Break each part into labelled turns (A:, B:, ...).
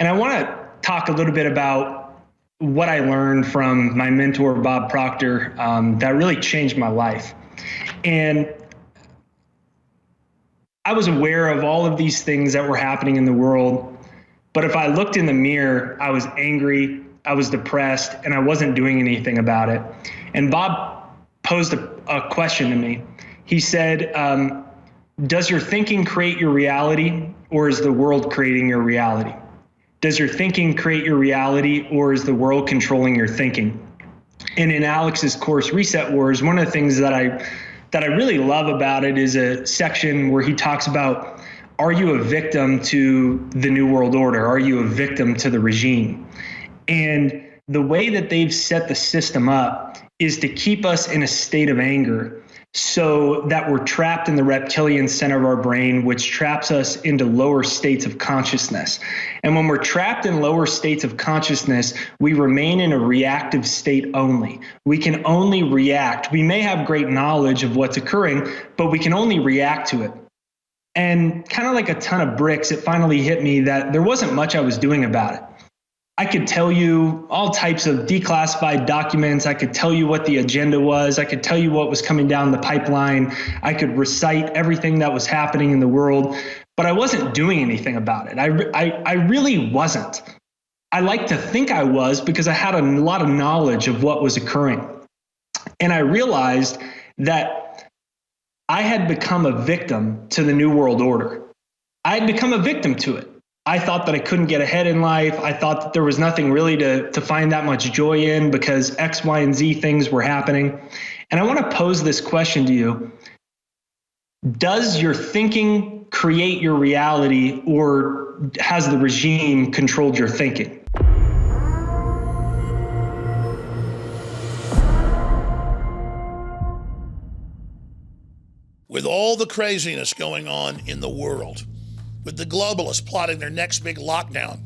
A: And I want to talk a little bit about what I learned from my mentor, Bob Proctor, that really changed my life. And I was aware of all of these things that were happening in the world, but if I looked in the mirror, I was angry, I was depressed, and I wasn't doing anything about it. And Bob posed a question to me. He said, does your thinking create your reality, or is the world creating your reality? Does your thinking create your reality, or is the world controlling your thinking? And in Alex's course, Reset Wars, one of the things that I really love about it is a section where he talks about, are you a victim to the New World Order? Are you a victim to the regime? And the way that they've set the system up is to keep us in a state of anger so that we're trapped in the reptilian center of our brain, which traps us into lower states of consciousness. And when we're trapped in lower states of consciousness, we remain in a reactive state only. We can only react. We may have great knowledge of what's occurring, but we can only react to it. And kind of like a ton of bricks, it finally hit me that there wasn't much I was doing about it. I could tell you all types of declassified documents. I could tell you what the agenda was. I could tell you what was coming down the pipeline. I could recite everything that was happening in the world, but I wasn't doing anything about it. I really wasn't. I like to think I was because I had a lot of knowledge of what was occurring. And I realized that I had become a victim to the New World Order. I had become a victim to it. I thought that I couldn't get ahead in life. I thought that there was nothing really to find that much joy in because X, Y, and Z things were happening. And I want to pose this question to you. Does your thinking create your reality, or has the regime controlled your thinking?
B: With all the craziness going on in the world, with the globalists plotting their next big lockdown,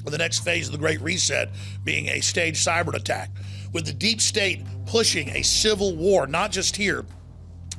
B: or the next phase of the Great Reset being a staged cyber attack, with the deep state pushing a civil war, not just here,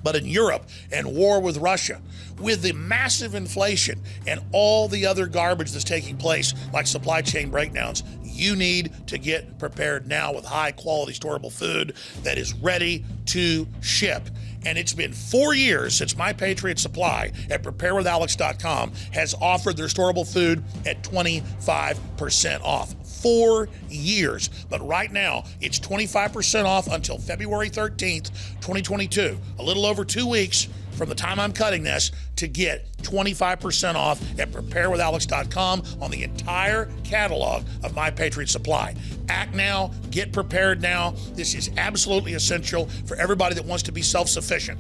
B: but in Europe, and war with Russia, with the massive inflation and all the other garbage that's taking place, like supply chain breakdowns, you need to get prepared now with high quality storable food that is ready to ship. And it's been 4 years since My Patriot Supply at preparewithalex.com has offered their storable food at 25% off. 4 years. But right now, it's 25% off until February 13th, 2022. A little over 2 weeks from the time I'm cutting this to get 25% off at preparewithalex.com on the entire catalog of My Patriot Supply. Act now, get prepared now. This is absolutely essential for everybody that wants to be self-sufficient.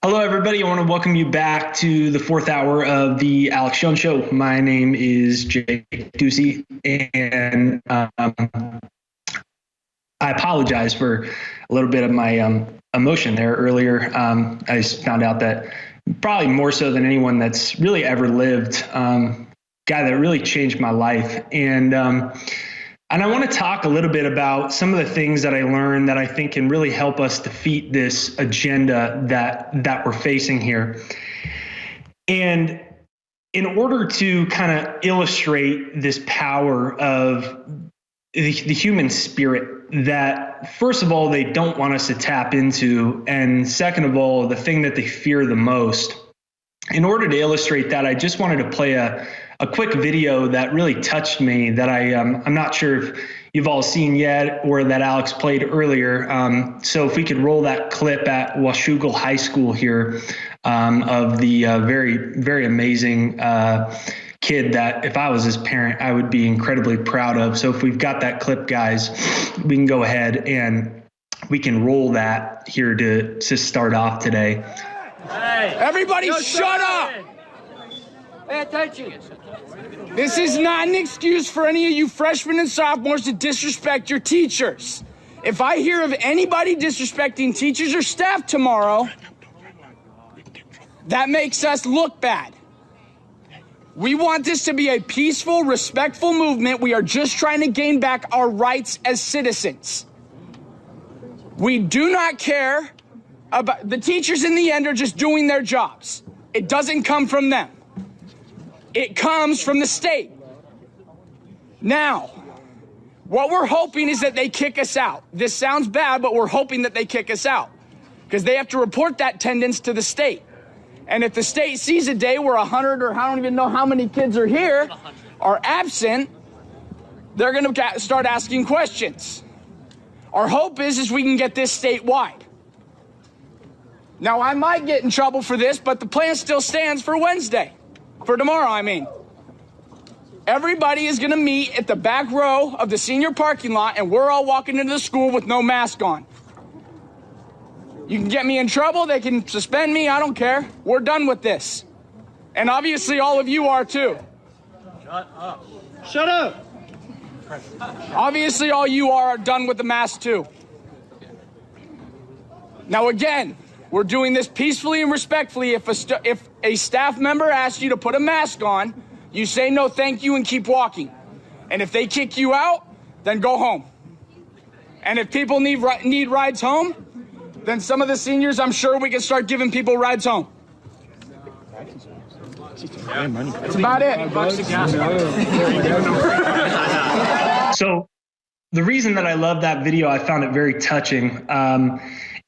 A: Hello, everybody. I want to welcome you back to the fourth hour of the Alex Jones Show. My name is Jake Ducey, and I apologize for a little bit of my emotion there earlier. I just found out that probably more so than anyone that's really ever lived, guy that really changed my life. And I want to talk a little bit about some of the things that I learned that I think can really help us defeat this agenda that we're facing here. And in order to kind of illustrate this power of the human spirit that, first of all, they don't want us to tap into, and second of all, the thing that they fear the most. In order to illustrate that, I just wanted to play a quick video that really touched me that I'm not sure if you've all seen yet or that Alex played earlier. So if we could roll that clip at Washougal High School here of the very, very amazing kid that if I was his parent, I would be incredibly proud of. So if we've got that clip, guys, we can go ahead and we can roll that here to start off today.
C: Hey, everybody shut up! Pay attention. This is not an excuse for any of you freshmen and sophomores to disrespect your teachers. If I hear of anybody disrespecting teachers or staff tomorrow, that makes us look bad. We want this to be a peaceful, respectful movement. We are just trying to gain back our rights as citizens. We do not care about the teachers. In the end, are just doing their jobs. It doesn't come from them. It comes from the state. Now, what we're hoping is that they kick us out. This sounds bad, but we're hoping that they kick us out because they have to report that attendance to the state. And if the state sees a day where 100 or I don't even know how many kids are here are absent, they're going to start asking questions. Our hope is we can get this statewide. Now, I might get in trouble for this, but the plan still stands for Wednesday. For tomorrow, I mean. Everybody is going to meet at the back row of the senior parking lot, and we're all walking into the school with no mask on. You can get me in trouble. They can suspend me. I don't care. We're done with this. And obviously, all of you are, too.
D: Shut up. Shut up.
C: Obviously, all you are done with the mask, too. Now, again, we're doing this peacefully and respectfully. If a staff member asks you to put a mask on, you say no, thank you, and keep walking. And if they kick you out, then go home. And if people need rides home, then some of the seniors, I'm sure we can start giving people rides home. That's about it.
A: So the reason that I love that video, I found it very touching,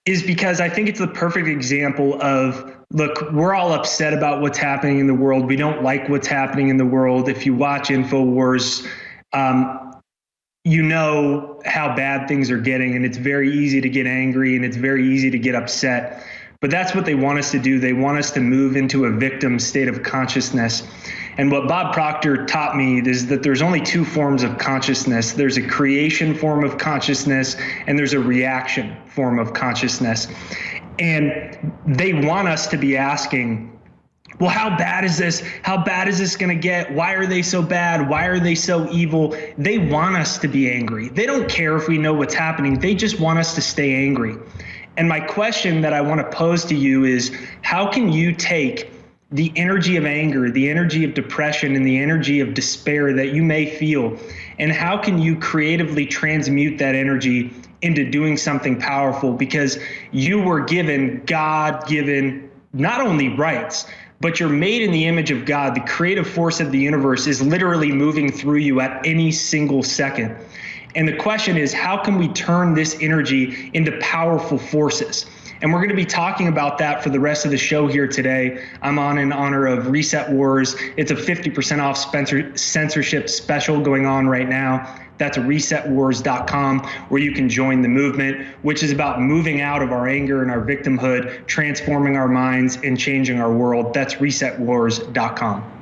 A: is because I think it's the perfect example of, look, we're all upset about what's happening in the world. We don't like what's happening in the world. If you watch InfoWars, you know how bad things are getting, and it's very easy to get angry and it's very easy to get upset. But that's what they want us to do. They want us to move into a victim state of consciousness. And what Bob Proctor taught me is that there's only two forms of consciousness. There's a creation form of consciousness, and there's a reaction form of consciousness. And they want us to be asking, well, how bad is this? How bad is this going to get? Why are they so bad? Why are they so evil? They want us to be angry. They don't care if we know what's happening. They just want us to stay angry. And my question that I want to pose to you is, how can you take the energy of anger, the energy of depression, and the energy of despair that you may feel, and how can you creatively transmute that energy into doing something powerful? Because you were given God-given not only rights, but you're made in the image of God. The creative force of the universe is literally moving through you at any single second. And the question is, how can we turn this energy into powerful forces? And we're going to be talking about that for the rest of the show here today. I'm on in honor of Reset Wars. It's a 50% off censorship special going on right now. That's resetwars.com, where you can join the movement, which is about moving out of our anger and our victimhood, transforming our minds, and changing our world. That's resetwars.com.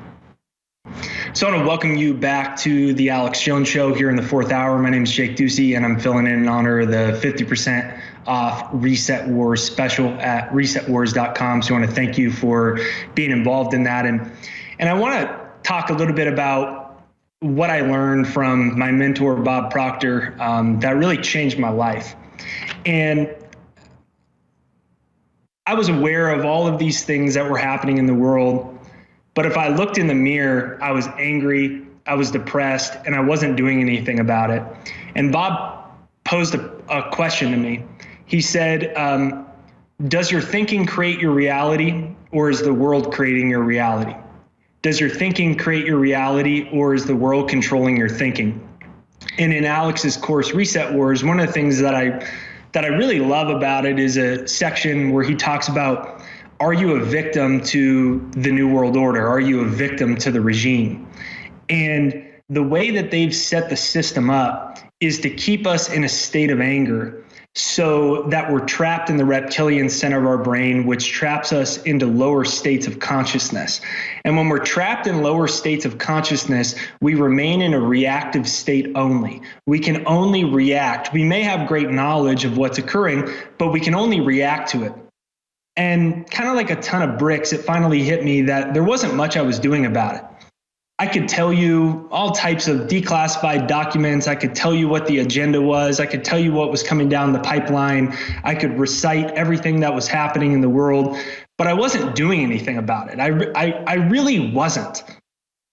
A: So I want to welcome you back to the Alex Jones Show here in the fourth hour. My name is Jake Ducey, and I'm filling in honor of the 50% off Reset Wars special at resetwars.com. So I want to thank you for being involved in that. And I want to talk a little bit about what I learned from my mentor, Bob Proctor, that really changed my life. And I was aware of all of these things that were happening in the world. But if I looked in the mirror, I was angry, I was depressed, and I wasn't doing anything about it. And Bob posed a question to me. He said, does your thinking create your reality, or is the world creating your reality? Does your thinking create your reality, or is the world controlling your thinking? And in Alex's course, Reset Wars, one of the things that I really love about it is a section where he talks about, are you a victim to the New World Order? Are you a victim to the regime? And the way that they've set the system up is to keep us in a state of anger so that we're trapped in the reptilian center of our brain, which traps us into lower states of consciousness. And when we're trapped in lower states of consciousness, we remain in a reactive state only. We can only react. We may have great knowledge of what's occurring, but we can only react to it. And kind of like a ton of bricks, it finally hit me that there wasn't much I was doing about it. I could tell you all types of declassified documents. I could tell you what the agenda was. I could tell you what was coming down the pipeline. I could recite everything that was happening in the world, but I wasn't doing anything about it. I really wasn't.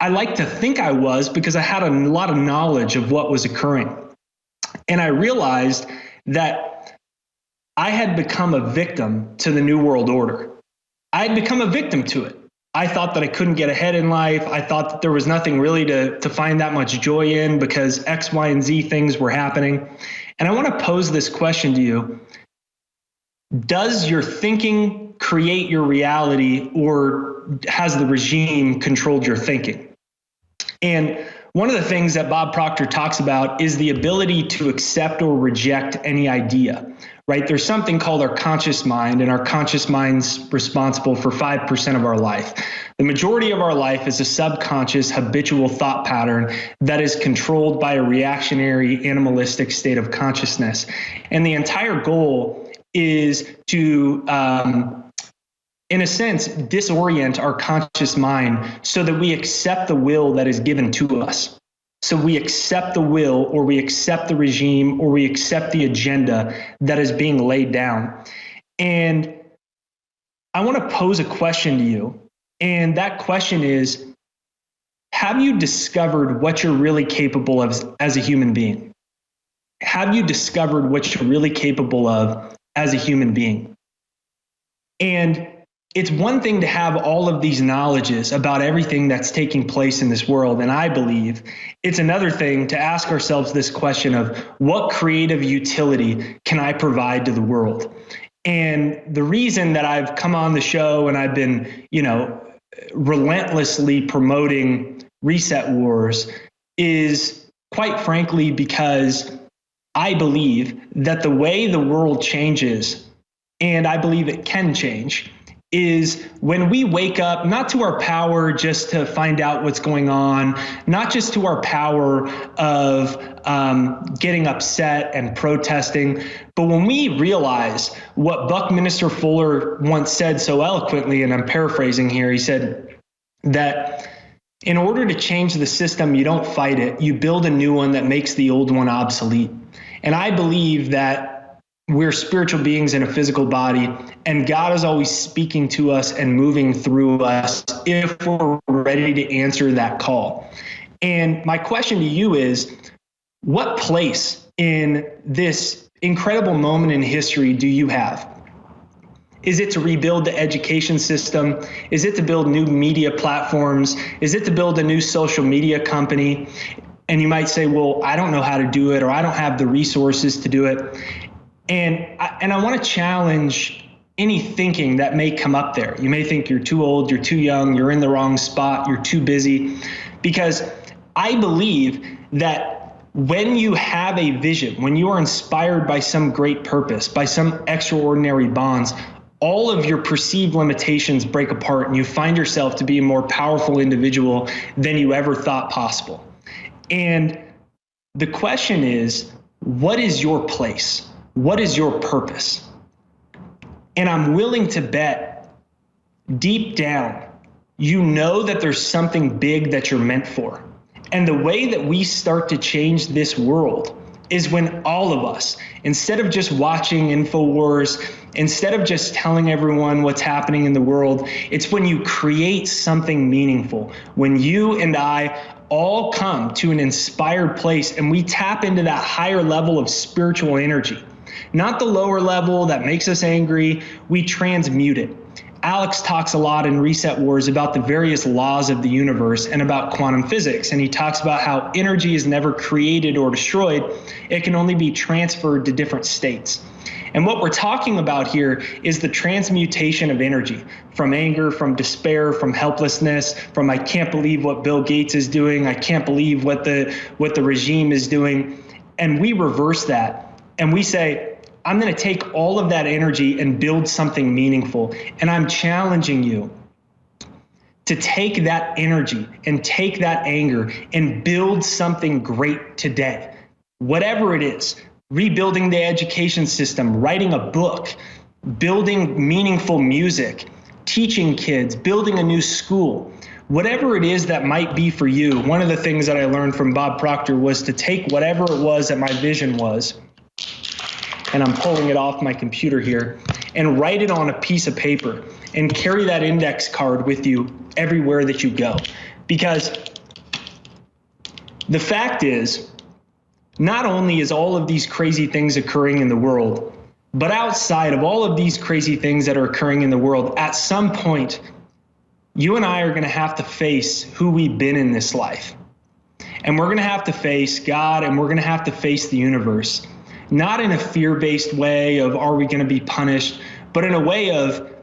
A: I like to think I was because I had a lot of knowledge of what was occurring. And I realized that I had become a victim to the New World Order. I had become a victim to it. I thought that I couldn't get ahead in life. I thought that there was nothing really to find that much joy in because X, Y, and Z things were happening. And I want to pose this question to you. Does your thinking create your reality, or has the regime controlled your thinking? And one of the things that Bob Proctor talks about is the ability to accept or reject any idea, right? There's something called our conscious mind, and our conscious mind's responsible for 5% of our life. The majority of our life is a subconscious, habitual thought pattern that is controlled by a reactionary, animalistic state of consciousness. And the entire goal is to, in a sense, disorient our conscious mind so that we accept the will that is given to us. So we accept the will, or we accept the regime, or we accept the agenda that is being laid down. And I want to pose a question to you. And that question is, have you discovered what you're really capable of as a human being? Have you discovered what you're really capable of as a human being? And it's one thing to have all of these knowledges about everything that's taking place in this world. And I believe it's another thing to ask ourselves this question of, what creative utility can I provide to the world? And the reason that I've come on the show and I've been, relentlessly promoting Reset Wars is, quite frankly, because I believe that the way the world changes, and I believe it can change, is when we wake up, not to our power just to find out what's going on, not just to our power of getting upset and protesting, but when we realize what Buckminster Fuller once said so eloquently, and I'm paraphrasing here, he said that in order to change the system, you don't fight it, you build a new one that makes the old one obsolete. And I believe that we're spiritual beings in a physical body, and God is always speaking to us and moving through us if we're ready to answer that call. And my question to you is, what place in this incredible moment in history do you have? Is it to rebuild the education system? Is it to build new media platforms? Is it to build a new social media company? And you might say, well, I don't know how to do it, or I don't have the resources to do it. And I want to challenge any thinking that may come up there. You may think you're too old, you're too young, you're in the wrong spot, you're too busy, because I believe that when you have a vision, when you are inspired by some great purpose, by some extraordinary bonds, all of your perceived limitations break apart and you find yourself to be a more powerful individual than you ever thought possible. And the question is, what is your place? What is your purpose? And I'm willing to bet deep down, you know that there's something big that you're meant for. And the way that we start to change this world is when all of us, instead of just watching InfoWars, instead of just telling everyone what's happening in the world, it's when you create something meaningful. When you and I all come to an inspired place and we tap into that higher level of spiritual energy. Not the lower level that makes us angry, we transmute it. Alex talks a lot in Reset Wars about the various laws of the universe and about quantum physics. And he talks about how energy is never created or destroyed. It can only be transferred to different states. And what we're talking about here is the transmutation of energy from anger, from despair, from helplessness, from I can't believe what Bill Gates is doing, I can't believe what the regime is doing. And we reverse that. And we say, I'm going to take all of that energy and build something meaningful. And I'm challenging you to take that energy and take that anger and build something great today. Whatever it is, rebuilding the education system, writing a book, building meaningful music, teaching kids, building a new school, whatever it is that might be for you. One of the things that I learned from Bob Proctor was to take whatever it was that my vision was, and I'm pulling it off my computer here, and write it on a piece of paper and carry that index card with you everywhere that you go. Because the fact is, not only is all of these crazy things occurring in the world, but outside of all of these crazy things that are occurring in the world, at some point, you and I are going to have to face who we've been in this life. And we're going to have to face God, and we're going to have to face the universe, not in a fear-based way of, are we going to be punished, but in a way of,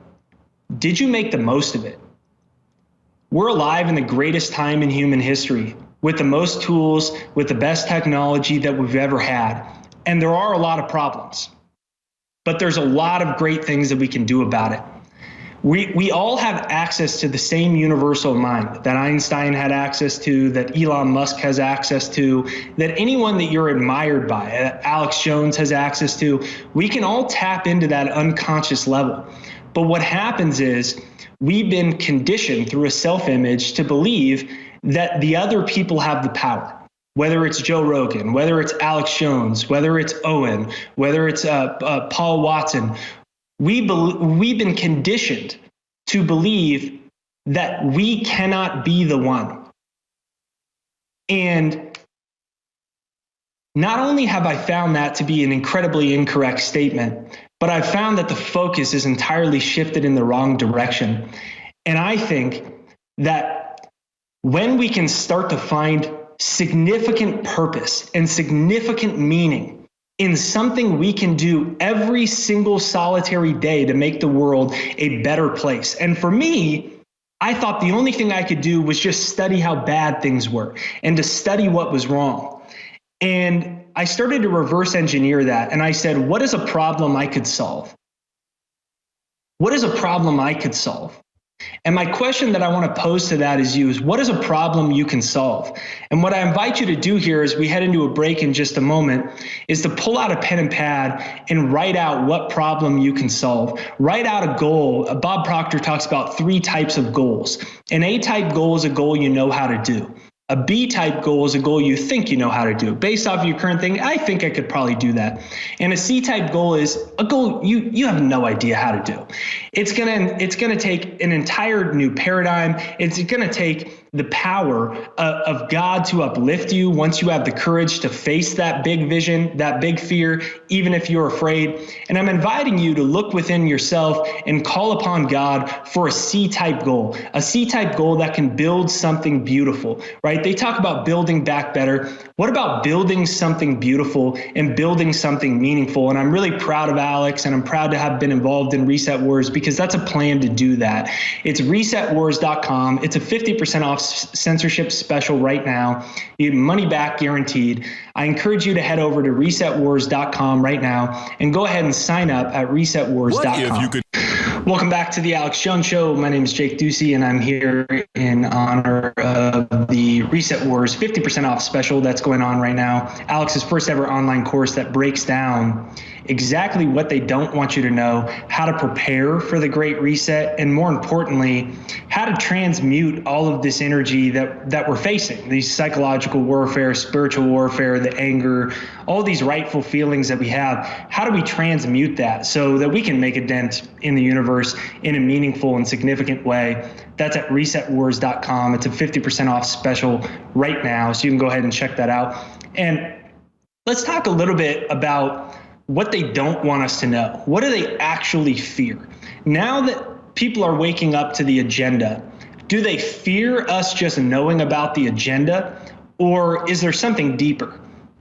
A: did you make the most of it? We're alive in the greatest time in human history, with the most tools, with the best technology that we've ever had. And there are a lot of problems, but there's a lot of great things that we can do about it. We all have access to the same universal mind that Einstein had access to, that Elon Musk has access to, that anyone that you're admired by, Alex Jones has access to. We can all tap into that unconscious level. But what happens is we've been conditioned through a self-image to believe that the other people have the power. Whether it's Joe Rogan, whether it's Alex Jones, whether it's Owen, whether it's Paul Watson, we've been conditioned to believe that we cannot be the one. And not only have I found that to be an incredibly incorrect statement, but I've found that the focus is entirely shifted in the wrong direction. And I think that when we can start to find significant purpose and significant meaning in something we can do every single solitary day to make the world a better place. And for me, I thought the only thing I could do was just study how bad things were and to study what was wrong. And I started to reverse engineer that. And I said, what is a problem I could solve? What is a problem I could solve? And my question that I want to pose to that is what is a problem you can solve? And what I invite you to do here as we head into a break in just a moment is to pull out a pen and pad and write out what problem you can solve. Write out a goal. Bob Proctor talks about 3 types of goals. An A-type goal is a goal you know how to do. A B-type goal is a goal you think you know how to do. Based off of your current thing, I think I could probably do that. And a C-type goal is a goal you have no idea how to do. It's gonna take an entire new paradigm. It's gonna take the power of God to uplift you once you have the courage to face that big vision, that big fear, even if you're afraid. And I'm inviting you to look within yourself and call upon God for a C-type goal that can build something beautiful, right? They talk about building back better. What about building something beautiful and building something meaningful? And I'm really proud of Alex, and I'm proud to have been involved in Reset Wars because that's a plan to do that. It's resetwars.com. It's a 50% off censorship special right now. You get money back guaranteed. I encourage you to head over to resetwars.com right now and go ahead and sign up at resetwars.com. Welcome back to the Alex Jones Show. My name is Jake Ducey, and I'm here in honor of the Reset Wars 50% off special that's going on right now. Alex's first ever online course that breaks down exactly what they don't want you to know, how to prepare for the Great Reset, and more importantly, how to transmute all of this energy that we're facing, these psychological warfare, spiritual warfare, the anger, all these rightful feelings that we have. How do we transmute that so that we can make a dent in the universe in a meaningful and significant way? That's at resetwars.com. It's a 50% off special right now, so you can go ahead and check that out. And let's talk a little bit about what they don't want us to know. What do they actually fear? Now that people are waking up to the agenda, do they fear us just knowing about the agenda, or is there something deeper?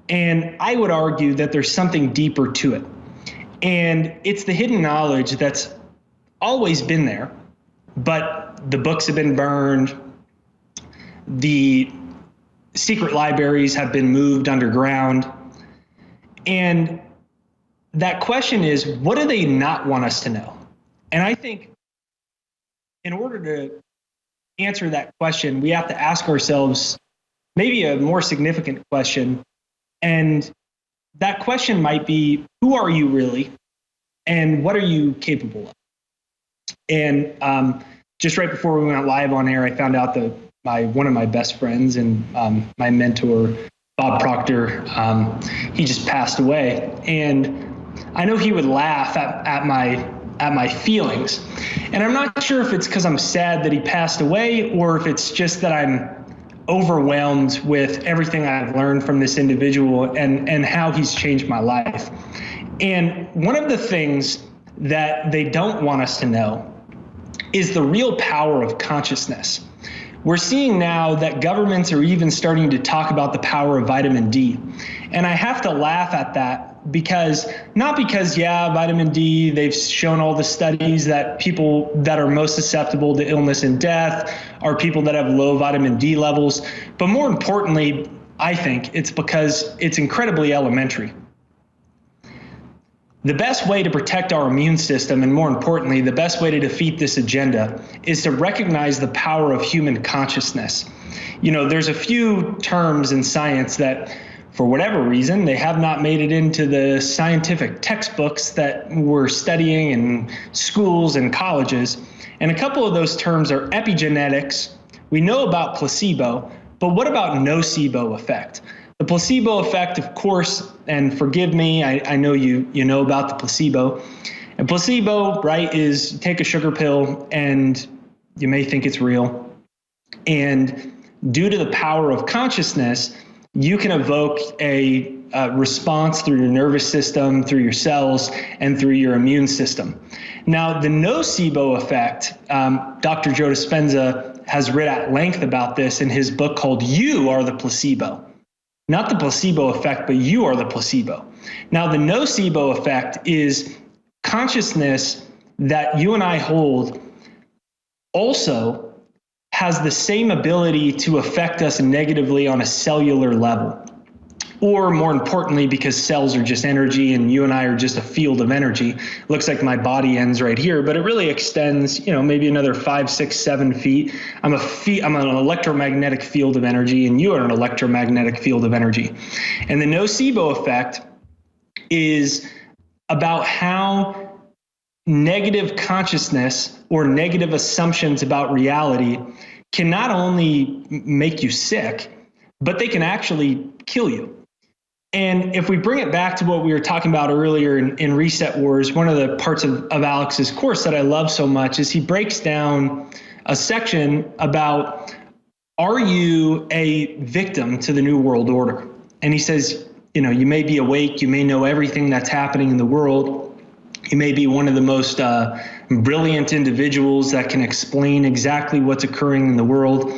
A: And I would argue that there's something deeper to it. And it's the hidden knowledge that's always been there, but the books have been burned, the secret libraries have been moved underground, and that question is, what do they not want us to know? And I think in order to answer that question, we have to ask ourselves maybe a more significant question. And that question might be, who are you really? And what are you capable of? And just right before we went live on air, I found out that one of my best friends and my mentor, Bob Proctor, he just passed away. And I know he would laugh at my feelings. And I'm not sure if it's because I'm sad that he passed away or if it's just that I'm overwhelmed with everything I've learned from this individual and how he's changed my life. And one of the things that they don't want us to know is the real power of consciousness. We're seeing now that governments are even starting to talk about the power of vitamin D. And I have to laugh at that because, vitamin D, they've shown all the studies that people that are most susceptible to illness and death are people that have low vitamin D levels. But more importantly, I think it's because it's incredibly elementary. The best way to protect our immune system, and more importantly, the best way to defeat this agenda, is to recognize the power of human consciousness. You know, there's a few terms in science that, for whatever reason, they have not made it into the scientific textbooks that we're studying in schools and colleges. And a couple of those terms are epigenetics. We know about placebo, but what about nocebo effect? The placebo effect, of course, and forgive me, I know you know about the placebo. And placebo, right, is you take a sugar pill and you may think it's real. And due to the power of consciousness, you can evoke a response through your nervous system, through your cells, and through your immune system. Now, the nocebo effect, Dr. Joe Dispenza has written at length about this in his book called You Are the Placebo. Not the placebo effect, but you are the placebo. Now, the nocebo effect is consciousness that you and I hold also has the same ability to affect us negatively on a cellular level. Or more importantly, because cells are just energy and you and I are just a field of energy. Looks like my body ends right here, but it really extends, maybe another 5, 6, 7 feet. I'm an electromagnetic field of energy, and you are an electromagnetic field of energy. And the nocebo effect is about how negative consciousness or negative assumptions about reality can not only make you sick, but they can actually kill you. And if we bring it back to what we were talking about earlier in Reset Wars, one of the parts of Alex's course that I love so much is he breaks down a section about, are you a victim to the New World Order? And he says, you may be awake, you may know everything that's happening in the world. You may be one of the most brilliant individuals that can explain exactly what's occurring in the world.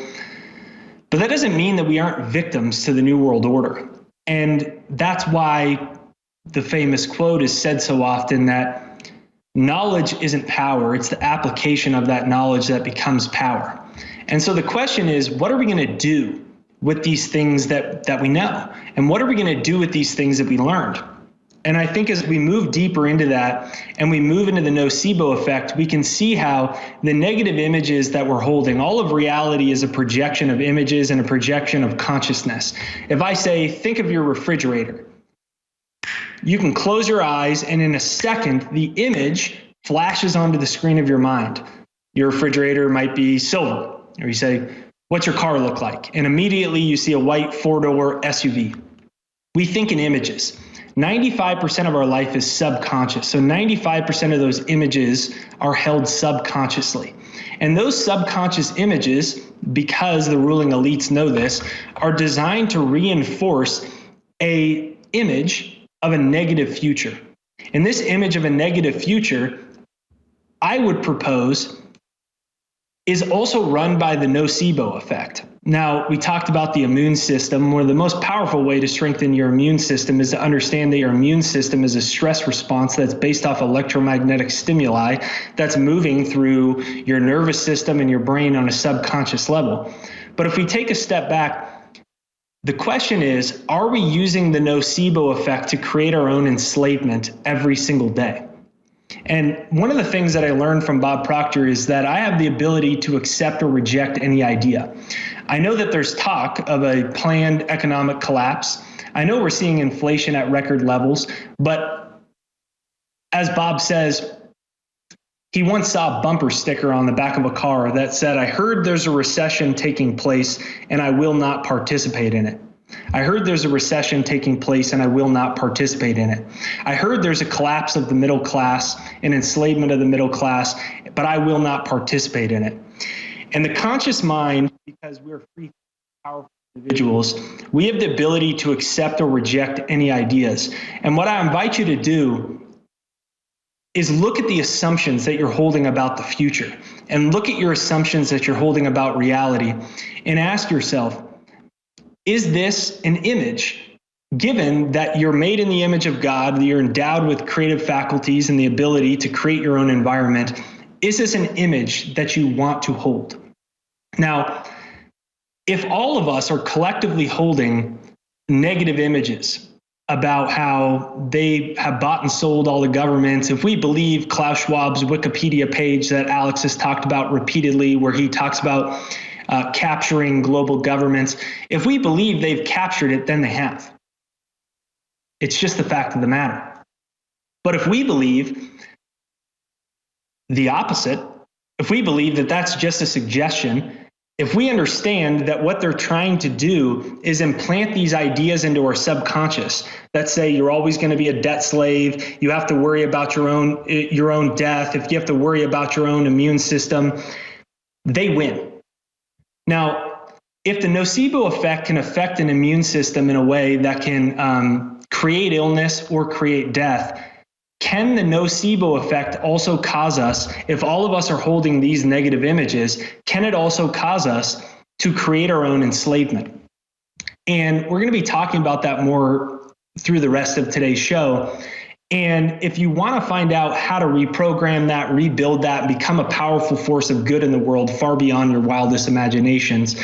A: But that doesn't mean that we aren't victims to the New World Order. And that's why the famous quote is said so often that knowledge isn't power, it's the application of that knowledge that becomes power. And so the question is, what are we going to do with these things that we know? And what are we going to do with these things that we learned? And I think as we move deeper into that and we move into the nocebo effect, we can see how the negative images that we're holding, all of reality is a projection of images and a projection of consciousness. If I say, think of your refrigerator, you can close your eyes and in a second, the image flashes onto the screen of your mind. Your refrigerator might be silver, or you say, what's your car look like? And immediately you see a white 4-door SUV. We think in images. 95% of our life is subconscious. So 95% of those images are held subconsciously. And those subconscious images, because the ruling elites know this, are designed to reinforce an image of a negative future. And this image of a negative future, I would propose, is also run by the nocebo effect. Now, we talked about the immune system, where the most powerful way to strengthen your immune system is to understand that your immune system is a stress response that's based off electromagnetic stimuli that's moving through your nervous system and your brain on a subconscious level. But if we take a step back, the question is, are we using the nocebo effect to create our own enslavement every single day? And one of the things that I learned from Bob Proctor is that I have the ability to accept or reject any idea. I know that there's talk of a planned economic collapse. I know we're seeing inflation at record levels, but as Bob says, he once saw a bumper sticker on the back of a car that said, I heard there's a recession taking place and I will not participate in it. I heard there's a recession taking place and I will not participate in it. I heard there's a collapse of the middle class, an enslavement of the middle class, but I will not participate in it. And the conscious mind, because we're free, powerful individuals, we have the ability to accept or reject any ideas. And what I invite you to do is look at the assumptions that you're holding about the future, and look at your assumptions that you're holding about reality, and ask yourself, is this an image? Given that you're made in the image of God, that you're endowed with creative faculties and the ability to create your own environment, is this an image that you want to hold? Now, if all of us are collectively holding negative images about how they have bought and sold all the governments, if we believe Klaus Schwab's Wikipedia page that Alex has talked about repeatedly, where he talks about capturing global governments, if we believe they've captured it, then they have. It's just the fact of the matter. But if we believe the opposite, if we believe that that's just a suggestion, if we understand that what they're trying to do is implant these ideas into our subconscious that say you're always going to be a debt slave, you have to worry about your own death, if you have to worry about your own immune system, they win. Now, if the nocebo effect can affect an immune system in a way that can create illness or create death, can the nocebo effect also cause us, if all of us are holding these negative images, can it also cause us to create our own enslavement? And we're going to be talking about that more through the rest of today's show. And if you want to find out how to reprogram that, rebuild that, and become a powerful force of good in the world far beyond your wildest imaginations,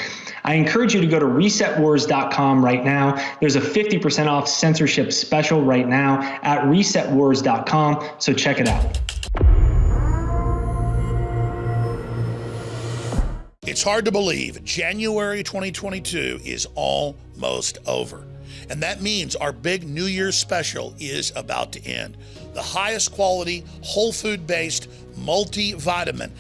A: I encourage you to go to resetwars.com right now. There's a 50% off censorship special right now at resetwars.com, so check it out.
B: It's hard to believe January 2022 is almost over. And that means our big New Year's special is about to end. The highest quality, whole food-based multivitamin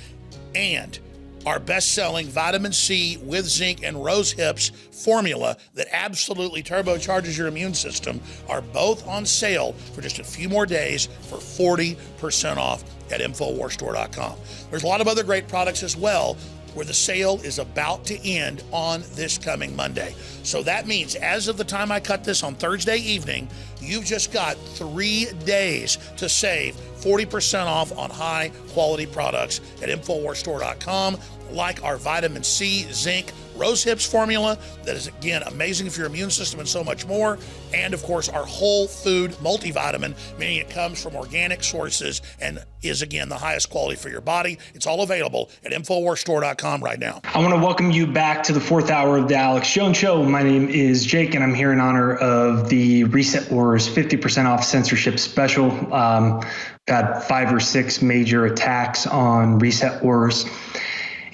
B: and our best-selling vitamin C with zinc and rose hips formula that absolutely turbocharges your immune system are both on sale for just a few more days for 40% off at InfoWarsStore.com. There's a lot of other great products as well, where the sale is about to end on this coming Monday. So that means as of the time I cut this on Thursday evening, you've just got 3 days to save 40% off on high quality products at InfoWarsStore.com, like our vitamin C, zinc, rose hips formula that is, again, amazing for your immune system and so much more. And of course, our whole food multivitamin, meaning it comes from organic sources and is, again, the highest quality for your body. It's all available at InfoWarsStore.com right now.
A: I want to welcome you back to the fourth hour of the Alex Jones Show. My name is Jake, and I'm here in honor of the Reset Wars 50% off censorship special. Had 5 or 6 major attacks on Reset Wars.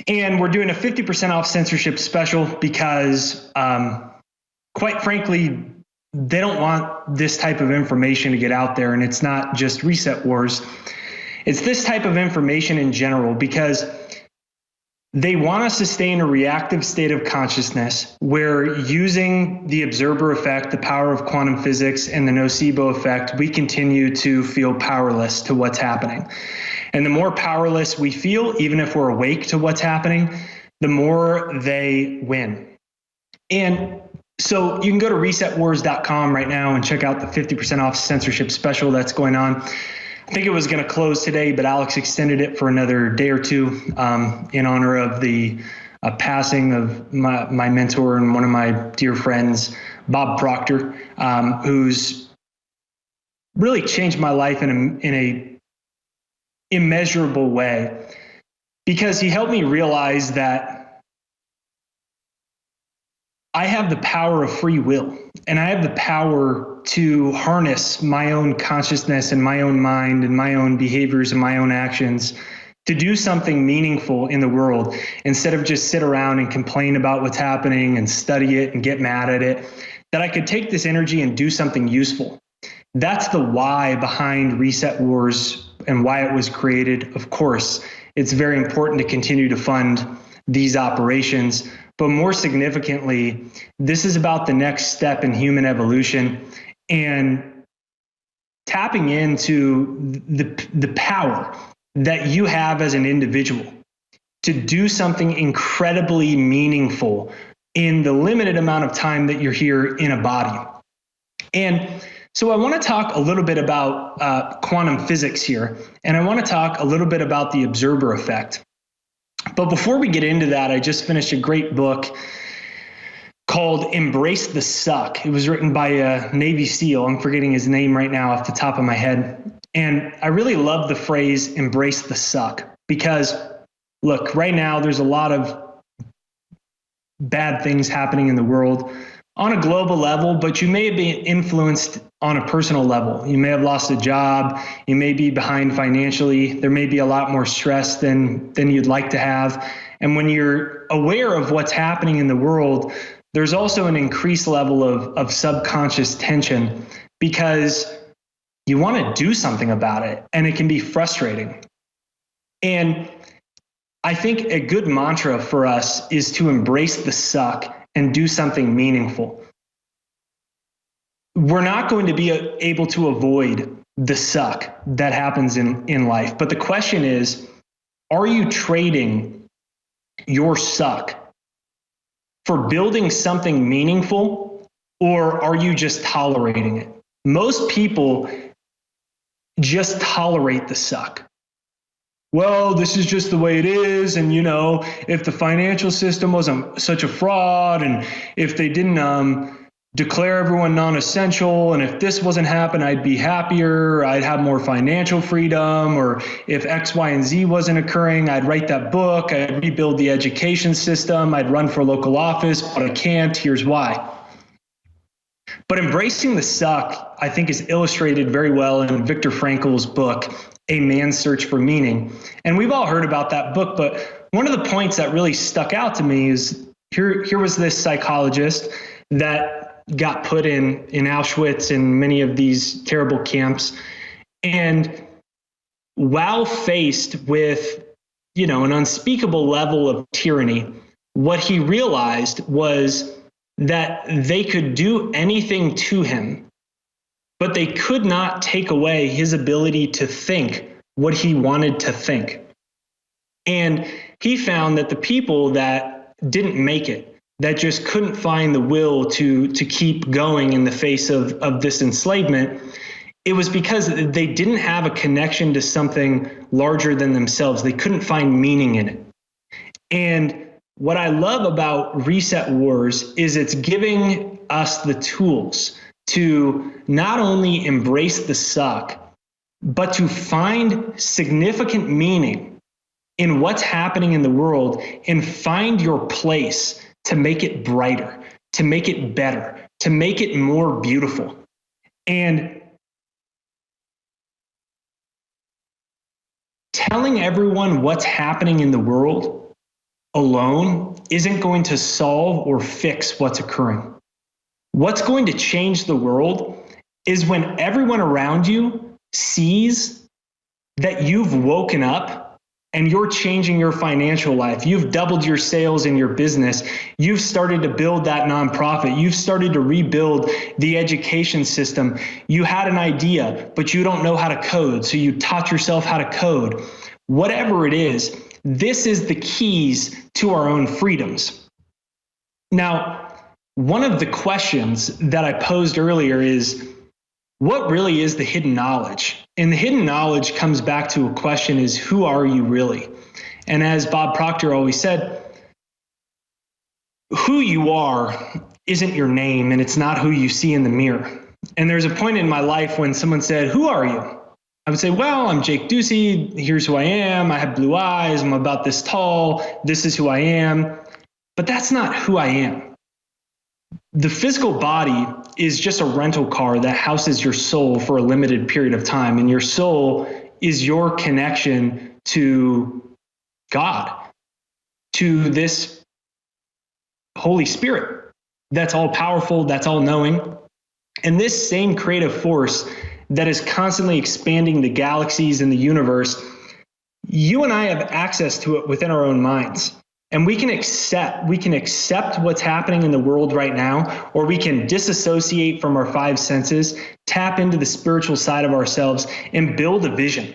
A: And we're doing a 50% off censorship special because, quite frankly, they don't want this type of information to get out there. And it's not just Reset Wars. It's this type of information in general, because they want us to stay in a reactive state of consciousness where, using the observer effect, the power of quantum physics, and the nocebo effect, we continue to feel powerless to what's happening. And the more powerless we feel, even if we're awake to what's happening, the more they win. And so you can go to resetwars.com right now and check out the 50% off censorship special that's going on. I think it was going to close today, but Alex extended it for another day or two in honor of the passing of my mentor and one of my dear friends, Bob Proctor, who's really changed my life in a immeasurable way, because he helped me realize that I have the power of free will, and I have the power to harness my own consciousness and my own mind and my own behaviors and my own actions to do something meaningful in the world, instead of just sit around and complain about what's happening and study it and get mad at it, that I could take this energy and do something useful. That's the why behind Reset Wars and why it was created. Of course, it's very important to continue to fund these operations, but more significantly, this is about the next step in human evolution and tapping into the power that you have as an individual to do something incredibly meaningful in the limited amount of time that you're here in a body. And So I want to talk a little bit about quantum physics here, and I want to talk a little bit about the observer effect. But before we get into that, I just finished a great book called Embrace the Suck. It was written by a Navy SEAL. I'm forgetting his name right now off the top of my head. And I really love the phrase embrace the suck because, look, right now there's a lot of bad things happening in the world on a global level, but you may be influenced on a personal level. You may have lost a job. You may be behind financially. There may be a lot more stress than you'd like to have. And when you're aware of what's happening in the world, there's also an increased level of subconscious tension because you want to do something about it, and it can be frustrating. And I think a good mantra for us is to embrace the suck and do something meaningful. We're not going to be able to avoid the suck that happens in life. But the question is, are you trading your suck for building something meaningful, or are you just tolerating it? Most people just tolerate the suck. Well, this is just the way it is. And, if the financial system wasn't such a fraud, and if they didn't declare everyone non-essential, and if this wasn't happening, I'd be happier, I'd have more financial freedom, or if X, Y, and Z wasn't occurring, I'd write that book, I'd rebuild the education system, I'd run for local office, but I can't, here's why. But embracing the suck, I think, is illustrated very well in Viktor Frankl's book, A Man's Search for Meaning. And we've all heard about that book, but one of the points that really stuck out to me is here was this psychologist that got put in Auschwitz and many of these terrible camps. And while faced with, an unspeakable level of tyranny, what he realized was that they could do anything to him, but they could not take away his ability to think what he wanted to think. And he found that the people that didn't make it, that just couldn't find the will to keep going in the face of this enslavement, it was because they didn't have a connection to something larger than themselves. They couldn't find meaning in it. And what I love about Reset Wars is it's giving us the tools to not only embrace the suck, but to find significant meaning in what's happening in the world and find your place to make it brighter, to make it better, to make it more beautiful. And telling everyone what's happening in the world alone isn't going to solve or fix what's occurring. What's going to change the world is when everyone around you sees that you've woken up and you're changing your financial life. You've doubled your sales in your business. You've started to build that nonprofit. You've started to rebuild the education system. You had an idea, but you don't know how to code, so you taught yourself how to code. Whatever it is, this is the keys to our own freedoms. Now, one of the questions that I posed earlier is, what really is the hidden knowledge? And the hidden knowledge comes back to a question is, who are you really? And as Bob Proctor always said, who you are isn't your name, and it's not who you see in the mirror. And there's a point in my life when someone said, who are you? I would say, well, I'm Jake Ducey. Here's who I am. I have blue eyes. I'm about this tall. This is who I am. But that's not who I am. The physical body is just a rental car that houses your soul for a limited period of time. And your soul is your connection to God, to this Holy Spirit that's all powerful, that's all knowing. And this same creative force that is constantly expanding the galaxies and the universe, you and I have access to it within our own minds. And we can accept what's happening in the world right now, or we can disassociate from our five senses, tap into the spiritual side of ourselves, and build a vision.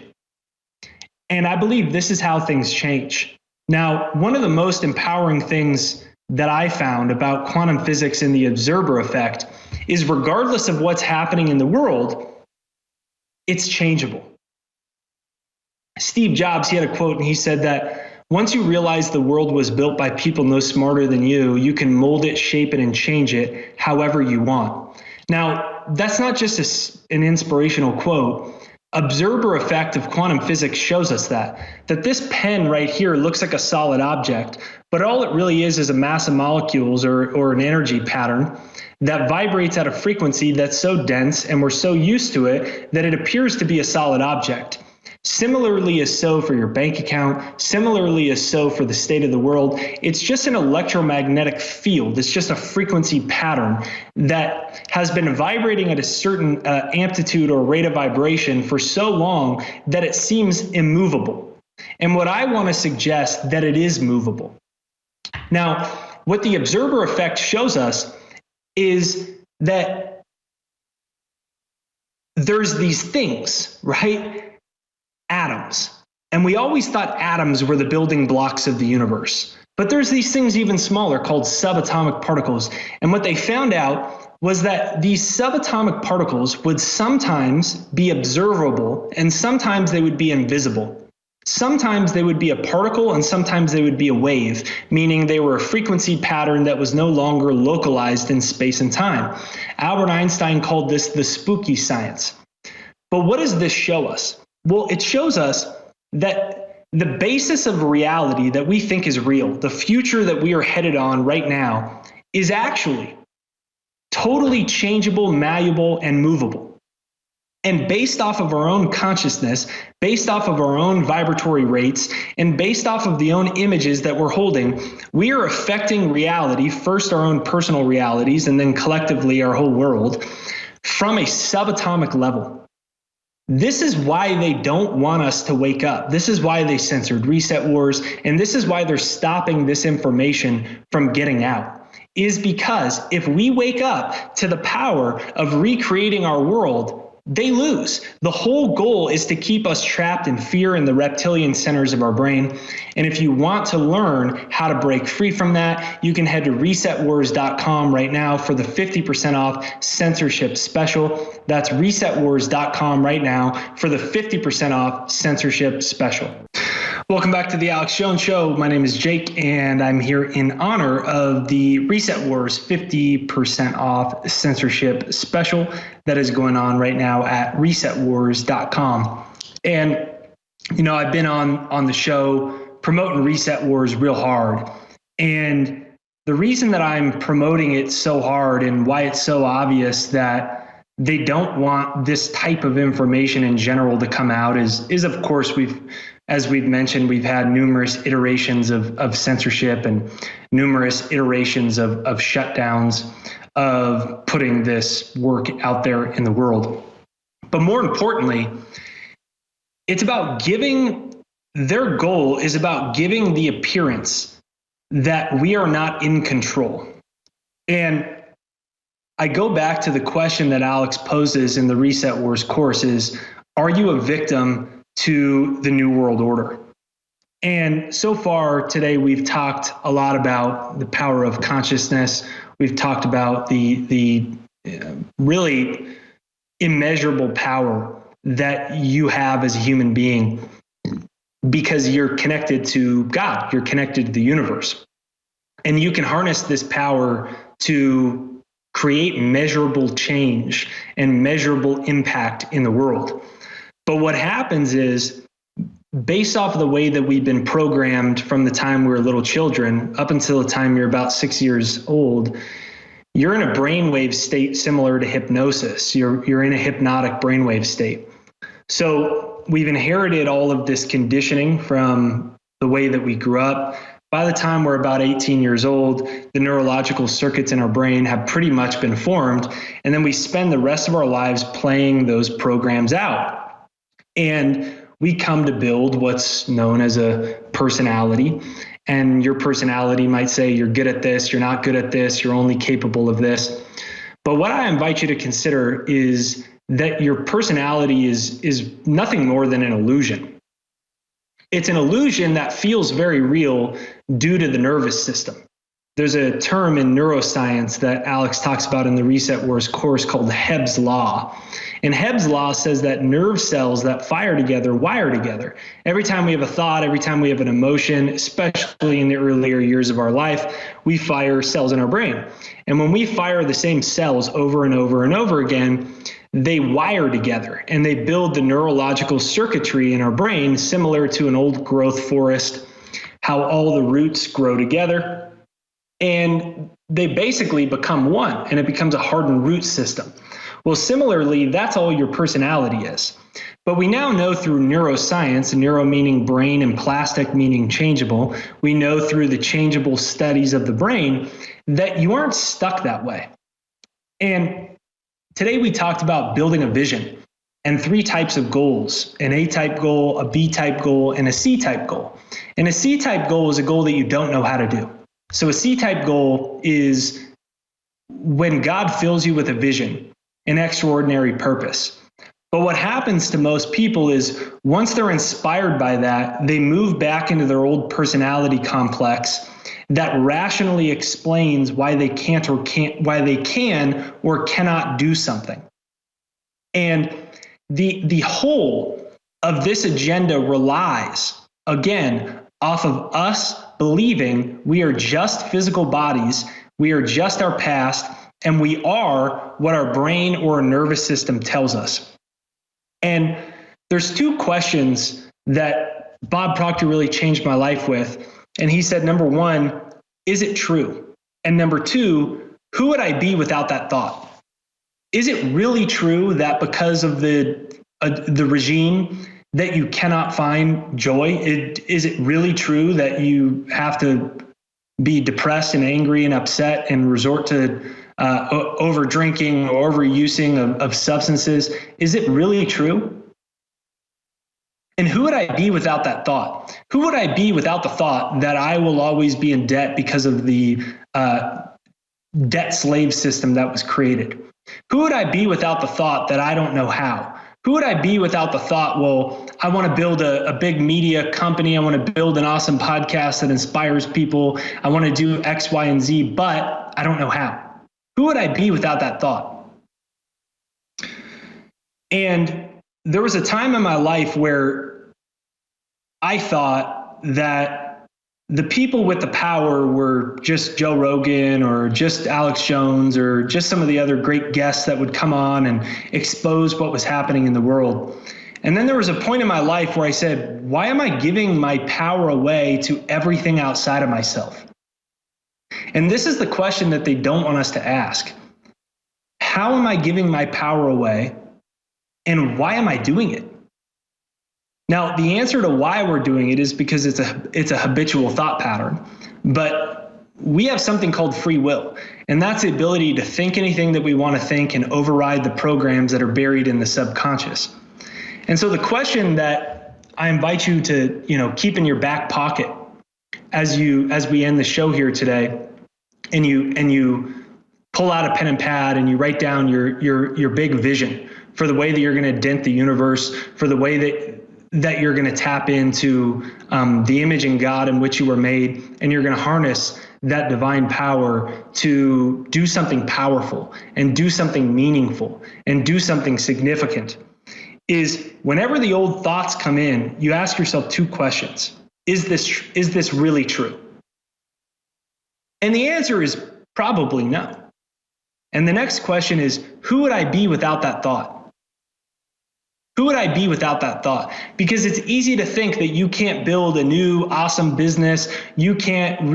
A: And I believe this is how things change. Now, one of the most empowering things that I found about quantum physics and the observer effect is regardless of what's happening in the world, it's changeable. Steve Jobs, he had a quote, and he said that once you realize the world was built by people no smarter than you can mold it, shape it, and change it however you want. Now, that's not just an inspirational quote. Observer effect of quantum physics shows us that this pen right here looks like a solid object, but all it really is a mass of molecules or an energy pattern that vibrates at a frequency that's so dense and we're so used to it that it appears to be a solid object. Similarly is so for your bank account, similarly is so for the state of the world. It's just an electromagnetic field. It's just a frequency pattern that has been vibrating at a certain amplitude or rate of vibration for so long that it seems immovable. And what I want to suggest that it is movable. Now, what the observer effect shows us is that there's these things, right? Atoms. And we always thought atoms were the building blocks of the universe. But there's these things even smaller called subatomic particles. And what they found out was that these subatomic particles would sometimes be observable and sometimes they would be invisible. Sometimes they would be a particle and sometimes they would be a wave, meaning they were a frequency pattern that was no longer localized in space and time. Albert Einstein called this the spooky science. But what does this show us? Well, it shows us that the basis of reality that we think is real, the future that we are headed on right now, is actually totally changeable, malleable, and movable. And based off of our own consciousness, based off of our own vibratory rates, and based off of the own images that we're holding, we are affecting reality, first our own personal realities, and then collectively our whole world, from a subatomic level. This is why they don't want us to wake up. This is why they censored Reset Wars, and this is why they're stopping this information from getting out, is because if we wake up to the power of recreating our world, they lose. The whole goal is to keep us trapped in fear in the reptilian centers of our brain. And if you want to learn how to break free from that, you can head to resetwars.com right now for the 50% off censorship special. That's resetwars.com right now for the 50% off censorship special. Welcome back to the Alex Jones Show. My name is Jake, and I'm here in honor of the Reset Wars 50% off censorship special that is going on right now at resetwars.com. And, you know, I've been on the show promoting Reset Wars real hard. And the reason that I'm promoting it so hard and why it's so obvious that they don't want this type of information in general to come out is of course, as we've mentioned, we've had numerous iterations of censorship and numerous iterations of shutdowns of putting this work out there in the world. But more importantly, it's about their goal is about giving the appearance that we are not in control. And I go back to the question that Alex poses in the Reset Wars course is, are you a victim to the New World Order? And so far today, we've talked a lot about the power of consciousness. We've talked about the really immeasurable power that you have as a human being because you're connected to God, you're connected to the universe. And you can harness this power to create measurable change and measurable impact in the world. But what happens is, based off of the way that we've been programmed from the time we were little children up until the time you're about 6 years old, you're in a brainwave state similar to hypnosis. You're in a hypnotic brainwave state. So we've inherited all of this conditioning from the way that we grew up. By the time we're about 18 years old, the neurological circuits in our brain have pretty much been formed. And then we spend the rest of our lives playing those programs out. And we come to build what's known as a personality. And your personality might say, you're good at this, you're not good at this, you're only capable of this. But what I invite you to consider is that your personality is nothing more than an illusion. It's an illusion that feels very real due to the nervous system. there's a term in neuroscience that Alex talks about in the Reset Wars course called Hebb's Law. And Hebb's Law says that nerve cells that fire together wire together. Every time we have a thought, every time we have an emotion, especially in the earlier years of our life, we fire cells in our brain. And when we fire the same cells over and over and over again, they wire together and they build the neurological circuitry in our brain, similar to an old growth forest, how all the roots grow together. And they basically become one, and it becomes a hardened root system. Well, similarly, that's all your personality is. But we now know through neuroscience, neuro meaning brain and plastic meaning changeable, we know through the changeable studies of the brain that you aren't stuck that way. And today we talked about building a vision and 3 types of goals: an A-type goal, a B-type goal, and a C-type goal. And a C-type goal is a goal that you don't know how to do. So a C-type goal is when God fills you with a vision, an extraordinary purpose. But what happens to most people is once they're inspired by that, they move back into their old personality complex that rationally explains why they can or cannot do something. And the whole of this agenda relies, again, off of us believing we are just physical bodies, we are just our past, and we are what our brain or our nervous system tells us. And there's 2 questions that Bob Proctor really changed my life with. And he said, number 1, is it true? And number 2, who would I be without that thought? Is it really true that because of the regime that you cannot find joy? Is it really true that you have to be depressed and angry and upset and resort to over drinking or overusing of substances? Is it really true? And who would I be without that thought? Who would I be without the thought that I will always be in debt because of the debt slave system that was created? Who would I be without the thought that I don't know how? Who would I be without the thought, well, I want to build a big media company. I want to build an awesome podcast that inspires people. I want to do X, Y, and Z, but I don't know how. Who would I be without that thought? And there was a time in my life where I thought that the people with the power were just Joe Rogan or just Alex Jones or just some of the other great guests that would come on and expose what was happening in the world. And then there was a point in my life where I said, why am I giving my power away to everything outside of myself? And this is the question that they don't want us to ask. How am I giving my power away? And why am I doing it? Now, the answer to why we're doing it is because it's a habitual thought pattern. But we have something called free will, and that's the ability to think anything that we want to think and override the programs that are buried in the subconscious. And so the question that I invite you to, keep in your back pocket as we end the show here today, and you pull out a pen and pad and you write down your big vision for the way that you're going to dent the universe, for the way that you're going to tap into the image in God in which you were made, and you're going to harness that divine power to do something powerful and do something meaningful and do something significant, is whenever the old thoughts come in, you ask yourself 2 questions. Is this really true? And the answer is probably no. And the next question is, who would I be without that thought? Who would I be without that thought? Because it's easy to think that you can't build a new awesome business. You can't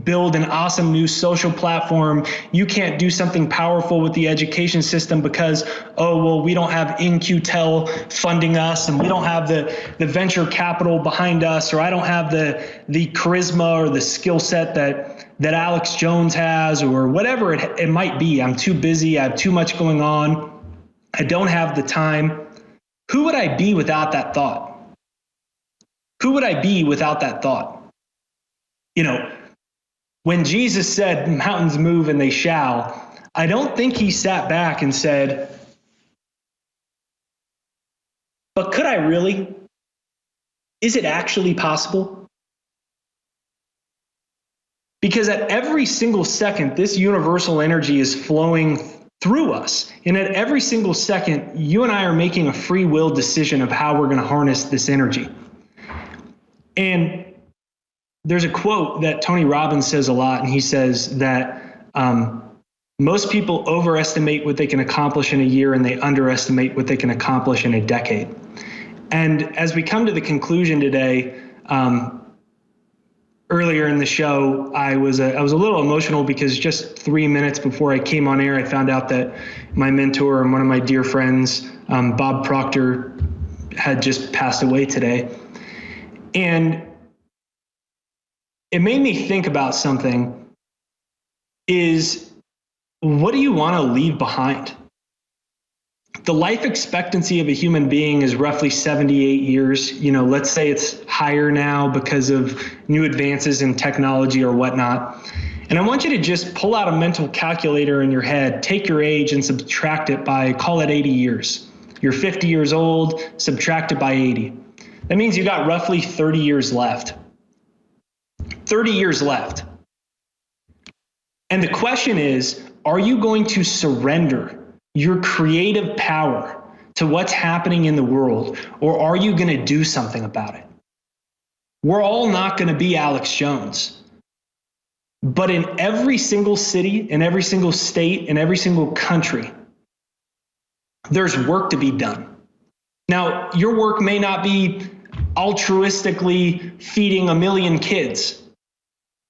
A: build an awesome new social platform. You can't do something powerful with the education system because, we don't have In-Q-Tel funding us, and we don't have the venture capital behind us, or I don't have the charisma or the skill set that Alex Jones has, or whatever it might be. I'm too busy. I have too much going on. I don't have the time. Who would I be without that thought? Who would I be without that thought? When Jesus said, mountains move and they shall, I don't think he sat back and said, but could I really? Is it actually possible? Because at every single second, this universal energy is flowing through us. And at every single second, you and I are making a free will decision of how we're going to harness this energy. And there's a quote that Tony Robbins says a lot, and he says that most people overestimate what they can accomplish in a year, and they underestimate what they can accomplish in a decade. And as we come to the conclusion today, earlier in the show, I was a little emotional because just 3 minutes before I came on air, I found out that my mentor and one of my dear friends, Bob Proctor, had just passed away today. And it made me think about something, is what do you want to leave behind? The life expectancy of a human being is roughly 78 years. Let's say it's higher now because of new advances in technology or whatnot. And I want you to just pull out a mental calculator in your head, take your age and subtract it by, call it 80 years. You're 50 years old, subtract it by 80. That means you got roughly 30 years left. 30 years left. And the question is, are you going to surrender your creative power to what's happening in the world, or are you going to do something about it? We're all not going to be Alex Jones. But in every single city, in every single state, in every single country, there's work to be done. Now, your work may not be altruistically feeding 1 million kids,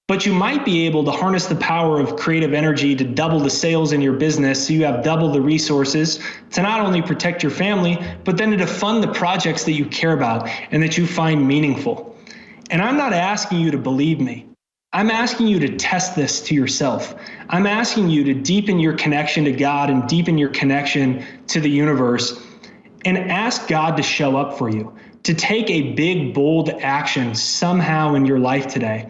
A: but you might be able to harness the power of creative energy to double the sales in your business, so you have double the resources to not only protect your family, but then to fund the projects that you care about and that you find meaningful. And I'm not asking you to believe me. I'm asking you to test this to yourself. I'm asking you to deepen your connection to God and deepen your connection to the universe, and ask God to show up for you, to take a big, bold action somehow in your life today.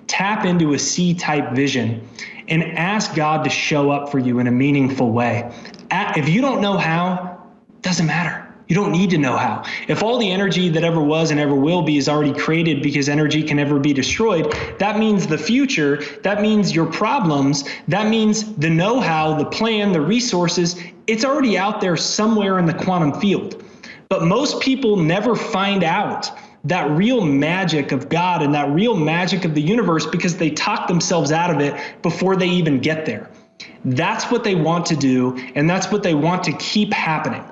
A: Tap into a C-type vision and ask God to show up for you in a meaningful way. If you don't know how, it doesn't matter. You don't need to know how. If all the energy that ever was and ever will be is already created, because energy can never be destroyed, that means the future, that means your problems, that means the know-how, the plan, the resources, it's already out there somewhere in the quantum field. But most people never find out that real magic of God and that real magic of the universe because they talk themselves out of it before they even get there. That's what they want to do, and that's what they want to keep happening.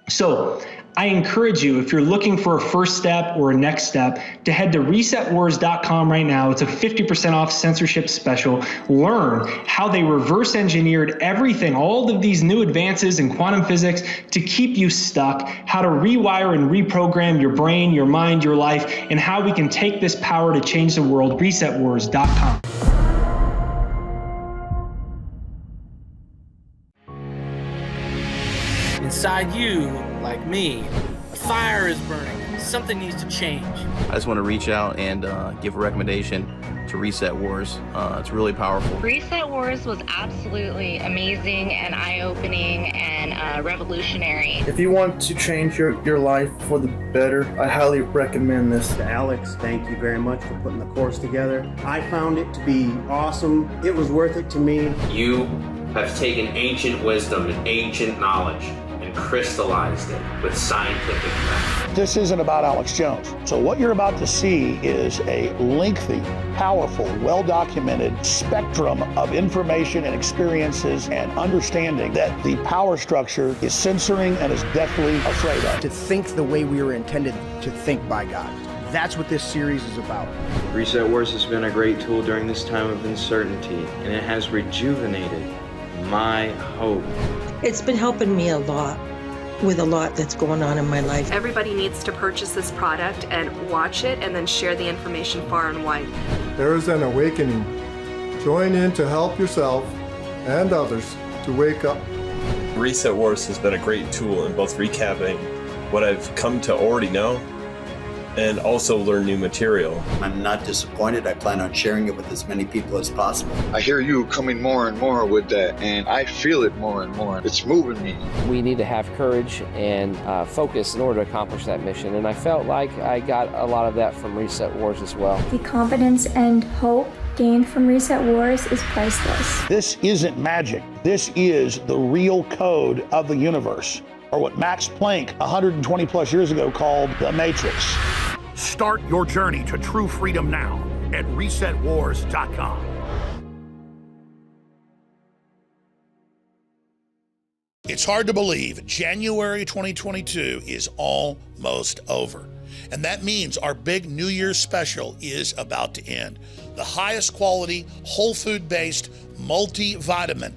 A: So I encourage you, if you're looking for a first step or a next step, to head to resetwars.com right now. It's a 50% off censorship special. Learn how they reverse engineered everything, all of these new advances in quantum physics to keep you stuck, how to rewire and reprogram your brain, your mind, your life, and how we can take this power to change the world. Resetwars.com.
E: Inside you, like me, a fire is burning. Something needs to change.
F: I just want to reach out and give a recommendation to Reset Wars. It's really powerful.
G: Reset Wars was absolutely amazing and eye-opening and revolutionary.
H: If you want to change your life for the better, I highly recommend this.
I: Alex, thank you very much for putting the course together. I found it to be awesome. It was worth it to me.
J: You have taken ancient wisdom and ancient knowledge and crystallized it with scientific method.
K: This isn't about Alex Jones. So what you're about to see is a lengthy, powerful, well-documented spectrum of information and experiences and understanding that the power structure is censoring and is deathly afraid of.
L: To think the way we were intended to think by God. That's what this series is about.
M: Reset Wars has been a great tool during this time of uncertainty, and it has rejuvenated my hope.
N: It's been helping me a lot with a lot that's going on in my life.
O: Everybody needs to purchase this product and watch it and then share the information far and wide.
P: There is an awakening. Join in to help yourself and others to wake up.
Q: Reset Wars has been a great tool in both recapping what I've come to already know and also learn new material.
R: I'm not disappointed. I plan on sharing it with as many people as possible.
S: I hear you coming more and more with that, and I feel it more and more. It's moving me.
T: We need to have courage and focus in order to accomplish that mission, and I felt like I got a lot of that from Reset Wars as well.
U: The confidence and hope gained from Reset Wars is priceless.
K: This isn't magic. This is the real code of the universe, or what Max Planck 120 plus years ago called the Matrix.
V: Start your journey to true freedom now at resetwars.com.
B: It's hard to believe January 2022 is almost over. And that means our big New Year's special is about to end. The highest quality, whole food-based multivitamin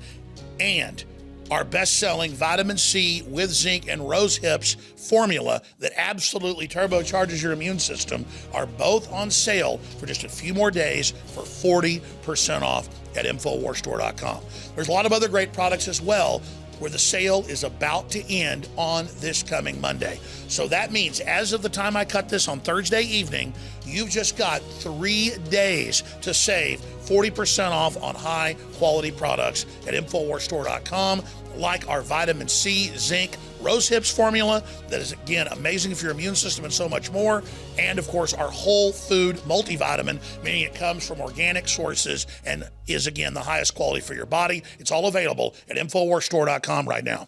B: and our best-selling vitamin C with zinc and rose hips formula that absolutely turbocharges your immune system are both on sale for just a few more days for 40% off at InfoWarsStore.com. There's a lot of other great products as well where the sale is about to end on this coming Monday. So that means as of the time I cut this on Thursday evening, you've just got 3 days to save 40% off on high quality products at InfoWarsStore.com, like our vitamin C, zinc, rose hips formula that is, again, amazing for your immune system and so much more. And of course, our whole food multivitamin, meaning it comes from organic sources and is, again, the highest quality for your body. It's all available at InfoWarsStore.com right now.